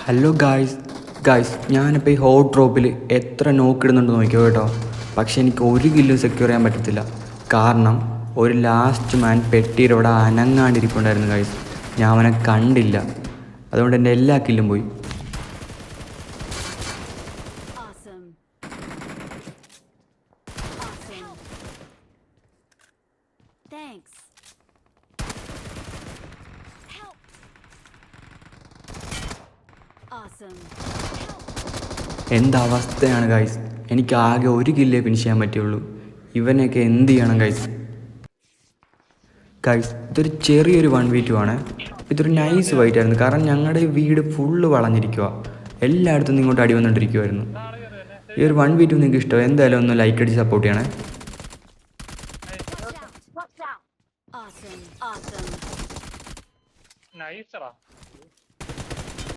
Hello guys ഞാനിപ്പോൾ ഈ hot ഡ്രോപ്പിൽ എത്ര നോക്കിടുന്നുണ്ട് നോക്കിയോ കേട്ടോ. പക്ഷെ എനിക്ക് ഒരു കില്ലും സെക്യൂർ ചെയ്യാൻ പറ്റത്തില്ല. കാരണം ഒരു ലാസ്റ്റ് മാൻ പെട്ടിയുടെ ഇവിടെ അനങ്ങാണ്ടിരിപ്പുണ്ടായിരുന്നു ഗായ്സ്. ഞാൻ അവനെ കണ്ടില്ല. അതുകൊണ്ട് എൻ്റെ എല്ലാ കില്ലും പോയി. എന്തവസ്ഥയാണ് ഗൈസ്. എനിക്ക് ആകെ ഒരു കില്ലേ ഫിനിഷ് ചെയ്യാൻ പറ്റുള്ളൂ. ഇവനെയൊക്കെ എന്ത് ചെയ്യണം ഗൈസ്. ഇതൊരു ചെറിയൊരു 1v2 ആണ്. ഇതൊരു നൈസ് ഫൈറ്റ് ആയിരുന്നു. കാരണം ഞങ്ങളുടെ വീട് ഫുള്ള് വളഞ്ഞിരിക്കുക. എല്ലായിടത്തും നിന്ന് ഇങ്ങോട്ട് അടി വന്നുകൊണ്ടിരിക്കുമായിരുന്നു. ഈ ഒരു 1v2 നിങ്ങൾക്ക് ഇഷ്ടം എന്തായാലും ഒന്ന് ലൈക്ക് അടിച്ച് സപ്പോർട്ട് ചെയ്യണേ. Awesome.